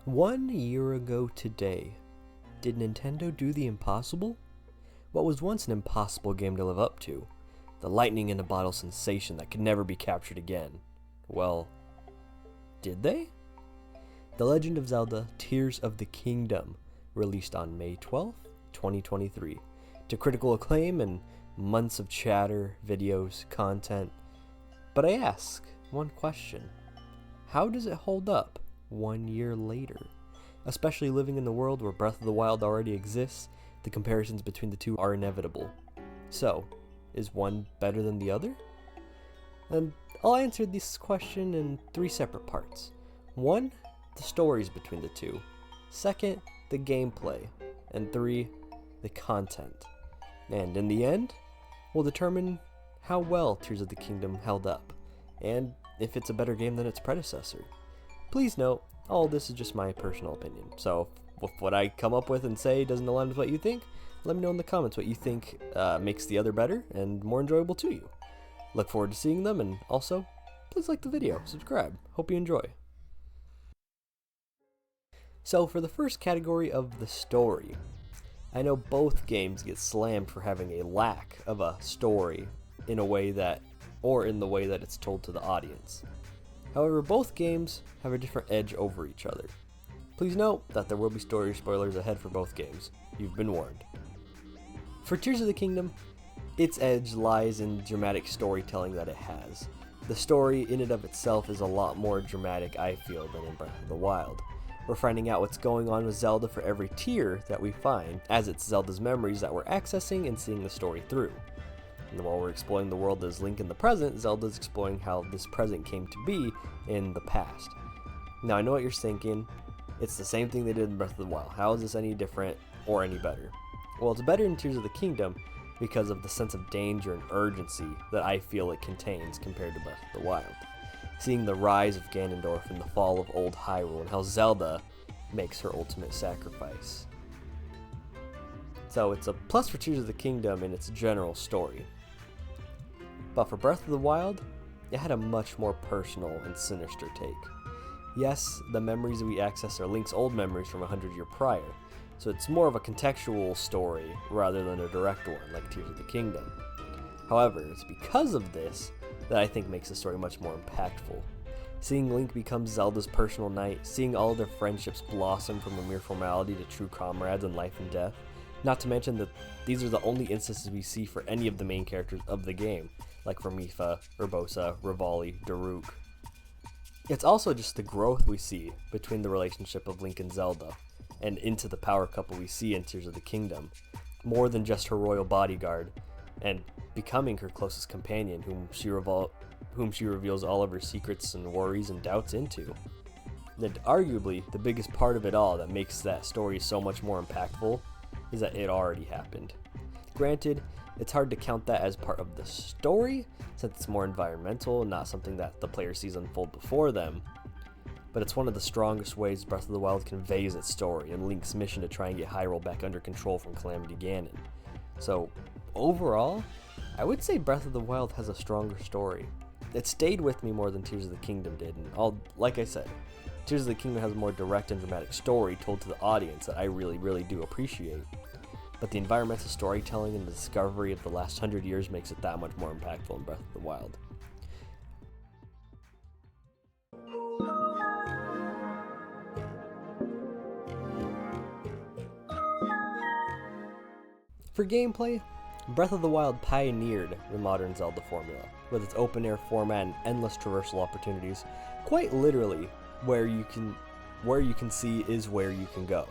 1 year ago today, did Nintendo do the impossible? What was once an impossible game to live up to, the lightning in a bottle sensation that could never be captured again. Well, did they? The Legend of Zelda Tears of the Kingdom released on May 12th, 2023, to critical acclaim and months of chatter, videos, content. But I ask one question: how does it hold up 1 year later? Especially living in the world where Breath of the Wild already exists, the comparisons between the two are inevitable. So, is one better than the other? And I'll answer this question in 3 separate parts. 1, the stories between the two. 2, the gameplay. And 3, the content. And in the end, we'll determine how well Tears of the Kingdom held up, and if it's a better game than its predecessor. Please note, all this is just my personal opinion, so if what I come up with and say doesn't align with what you think, let me know in the comments what you think makes the other better and more enjoyable to you. Look forward to seeing them, and also, please like the video, subscribe, hope you enjoy. So for the first category of the story, I know both games get slammed for having a lack of a story in the way that it's told to the audience. However, both games have a different edge over each other. Please note that there will be story spoilers ahead for both games. You've been warned. For Tears of the Kingdom, its edge lies in dramatic storytelling that it has. The story in and of itself is a lot more dramatic, I feel, than in Breath of the Wild. We're finding out what's going on with Zelda for every tear that we find, as it's Zelda's memories that we're accessing and seeing the story through. And while we're exploring the world as Link in the present, Zelda's exploring how this present came to be in the past. Now I know what you're thinking, it's the same thing they did in Breath of the Wild. How is this any different or any better? Well, it's better in Tears of the Kingdom because of the sense of danger and urgency that I feel it contains compared to Breath of the Wild. Seeing the rise of Ganondorf and the fall of old Hyrule and how Zelda makes her ultimate sacrifice. So it's a plus for Tears of the Kingdom in its general story. But for Breath of the Wild, it had a much more personal and sinister take. Yes, the memories we access are Link's old memories from 100 years prior, so it's more of a contextual story rather than a direct one like Tears of the Kingdom. However, it's because of this that I think makes the story much more impactful. Seeing Link become Zelda's personal knight, seeing all their friendships blossom from a mere formality to true comrades in life and death, not to mention that these are the only instances we see for any of the main characters of the game, like for Mipha, Urbosa, Revali, Daruk. It's also just the growth we see between the relationship of Link and Zelda, and into the power couple we see in Tears of the Kingdom, more than just her royal bodyguard, and becoming her closest companion whom she reveals all of her secrets and worries and doubts into. And arguably, the biggest part of it all that makes that story so much more impactful is that it already happened. Granted, it's hard to count that as part of the story, since it's more environmental and not something that the player sees unfold before them, but it's one of the strongest ways Breath of the Wild conveys its story and Link's mission to try and get Hyrule back under control from Calamity Ganon. So, overall, I would say Breath of the Wild has a stronger story. It stayed with me more than Tears of the Kingdom did, and like I said, Tears of the Kingdom has a more direct and dramatic story told to the audience that I really do appreciate. But the environmental storytelling and the discovery of the last 100 years makes it that much more impactful in Breath of the Wild. For gameplay, Breath of the Wild pioneered the modern Zelda formula, with its open-air format and endless traversal opportunities. Quite literally, where you can see is where you can go.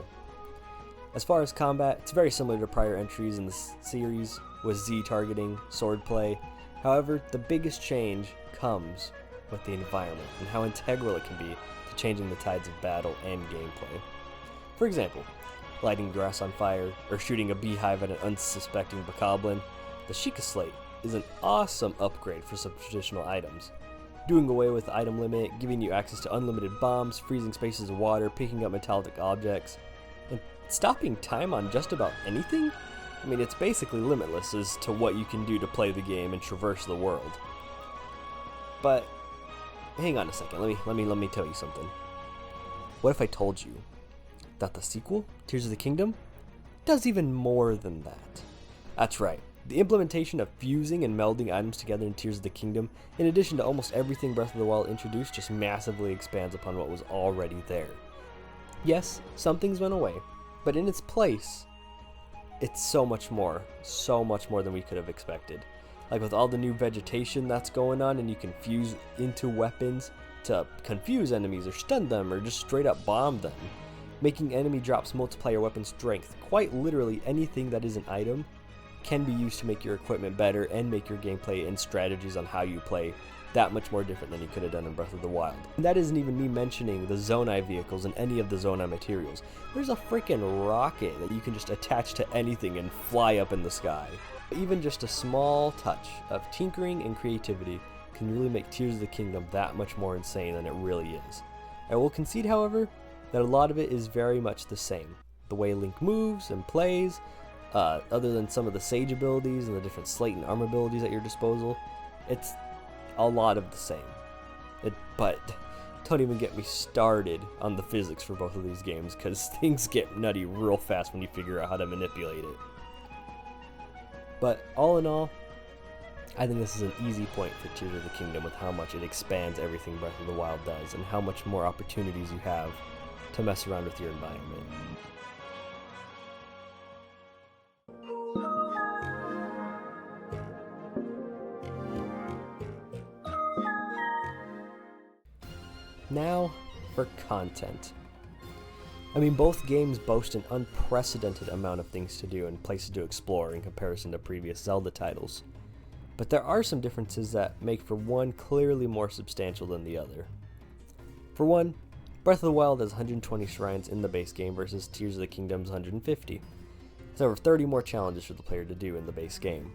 As far as combat, it's very similar to prior entries in the series, with Z targeting, swordplay. However, the biggest change comes with the environment and how integral it can be to changing the tides of battle and gameplay. For example, lighting grass on fire, or shooting a beehive at an unsuspecting bokoblin, the Sheikah Slate is an awesome upgrade for some traditional items. Doing away with the item limit, giving you access to unlimited bombs, freezing spaces of water, picking up metallic objects, and stopping time on just about anything? I mean, it's basically limitless as to what you can do to play the game and traverse the world. But hang on a second, let me tell you something. What if I told you that the sequel, Tears of the Kingdom, does even more than that? That's right. The implementation of fusing and melding items together in Tears of the Kingdom, in addition to almost everything Breath of the Wild introduced, just massively expands upon what was already there. Yes, some things went away, but in its place, it's so much more than we could have expected. Like with all the new vegetation that's going on, and you can fuse into weapons to confuse enemies or stun them or just straight up bomb them, making enemy drops multiply your weapon strength. Quite literally anything that is an item can be used to make your equipment better and make your gameplay and strategies on how you play that much more different than you could have done in Breath of the Wild. And that isn't even me mentioning the Zonai vehicles and any of the Zonai materials. There's a freaking rocket that you can just attach to anything and fly up in the sky. Even just a small touch of tinkering and creativity can really make Tears of the Kingdom that much more insane than it really is. I will concede, however, that a lot of it is very much the same. The way Link moves and plays, other than some of the Sage abilities and the different Slate and Arm abilities at your disposal, it's a lot of the same. But don't even get me started on the physics for both of these games, because things get nutty real fast when you figure out how to manipulate it. But all in all, I think this is an easy point for Tears of the Kingdom with how much it expands everything Breath of the Wild does and how much more opportunities you have to mess around with your environment. Now for content. I mean, both games boast an unprecedented amount of things to do and places to explore in comparison to previous Zelda titles. But there are some differences that make for one clearly more substantial than the other. For one, Breath of the Wild has 120 shrines in the base game versus Tears of the Kingdom's 150. There's over 30 more challenges for the player to do in the base game.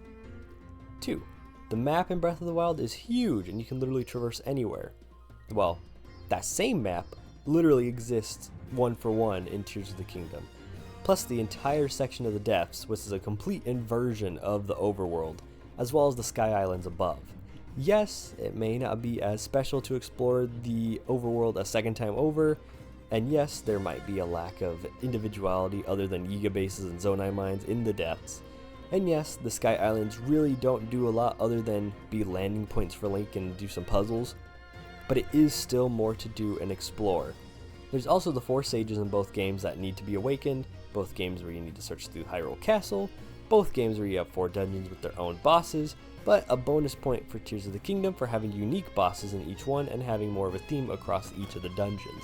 2. The map in Breath of the Wild is huge and you can literally traverse anywhere. Well, that same map literally exists one for one in Tears of the Kingdom. Plus the entire section of the depths, which is a complete inversion of the overworld, as well as the Sky Islands above. Yes, it may not be as special to explore the overworld a second time over, and yes, there might be a lack of individuality other than Yiga bases and Zonai mines in the depths. And yes, the Sky Islands really don't do a lot other than be landing points for Link and do some puzzles, but it is still more to do and explore. There's also the 4 sages in both games that need to be awakened, both games where you need to search through Hyrule Castle, both games where you have 4 dungeons with their own bosses, but a bonus point for Tears of the Kingdom for having unique bosses in each one and having more of a theme across each of the dungeons.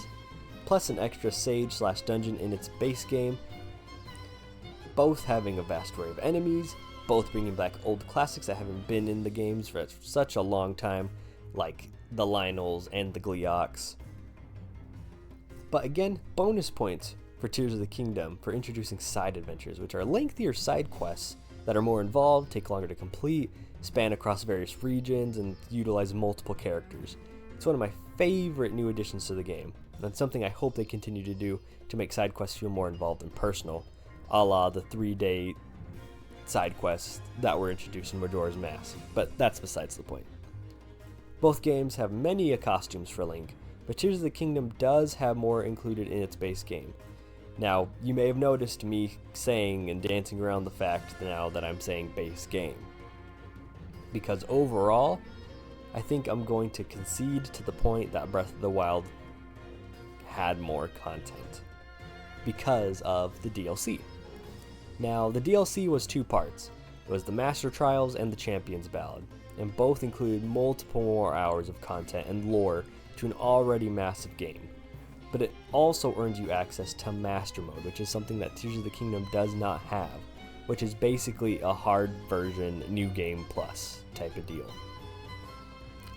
Plus an extra sage/dungeon in its base game, both having a vast array of enemies, both bringing back old classics that haven't been in the games for such a long time, like the Lynels and the Gleeoks. But again, bonus points for Tears of the Kingdom for introducing side adventures, which are lengthier side quests that are more involved, take longer to complete, span across various regions, and utilize multiple characters. It's one of my favorite new additions to the game, and it's something I hope they continue to do to make side quests feel more involved and personal, a la the 3-day side quests that were introduced in Majora's Mask, but that's besides the point. Both games have many costumes for Link, but Tears of the Kingdom does have more included in its base game. Now, you may have noticed me saying and dancing around the fact now that I'm saying base game, because overall, I think I'm going to concede to the point that Breath of the Wild had more content because of the DLC. Now, the DLC was 2 parts. It was the Master Trials and the Champions Ballad, and both included multiple more hours of content and lore to an already massive game. But it also earns you access to Master Mode, which is something that Tears of the Kingdom does not have, which is basically a hard version, New Game Plus type of deal.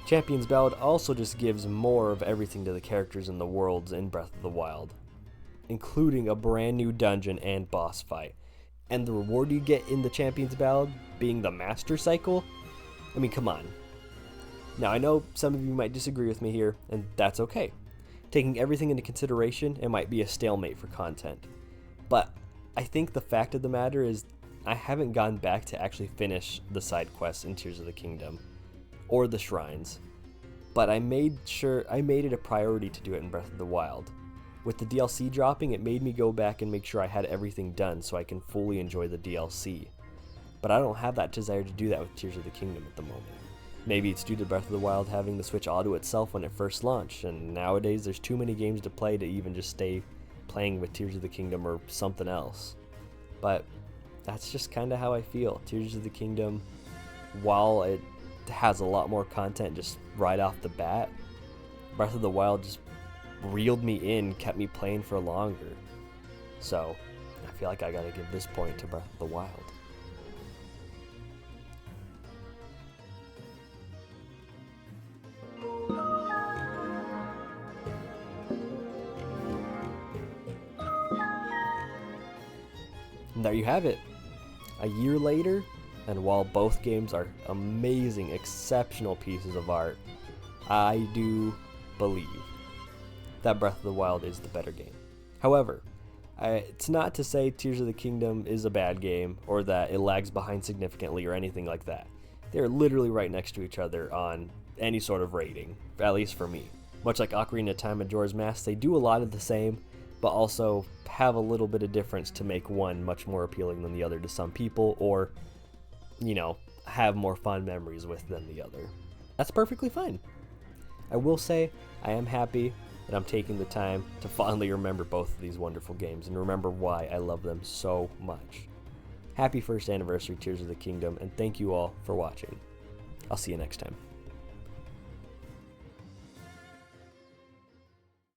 Champions Ballad also just gives more of everything to the characters and the worlds in Breath of the Wild, including a brand new dungeon and boss fight. And the reward you get in the Champions Ballad being the Master Cycle, I mean, come on. Now, I know some of you might disagree with me here, and that's okay. Taking everything into consideration, it might be a stalemate for content. But I think the fact of the matter is I haven't gone back to actually finish the side quests in Tears of the Kingdom, or the shrines. But I made it a priority to do it in Breath of the Wild. With the DLC dropping, it made me go back and make sure I had everything done so I can fully enjoy the DLC. But I don't have that desire to do that with Tears of the Kingdom at the moment. Maybe it's due to Breath of the Wild having the Switch auto itself when it first launched, and nowadays there's too many games to play to even just stay playing with Tears of the Kingdom or something else. But that's just kind of how I feel. Tears of the Kingdom, while it has a lot more content just right off the bat, Breath of the Wild just reeled me in, kept me playing for longer. So I feel like I gotta give this point to Breath of the Wild. And there you have it. A year later, and while both games are amazing, exceptional pieces of art, I do believe that Breath of the Wild is the better game. However, it's not to say Tears of the Kingdom is a bad game or that it lags behind significantly or anything like that. They're literally right next to each other on any sort of rating, at least for me. Much like Ocarina of Time and Majora's Mask, they do a lot of the same, but also have a little bit of difference to make one much more appealing than the other to some people, or, you know, have more fond memories with than the other. That's perfectly fine. I will say I am happy that I'm taking the time to fondly remember both of these wonderful games and remember why I love them so much. Happy first anniversary, Tears of the Kingdom, and thank you all for watching. I'll see you next time.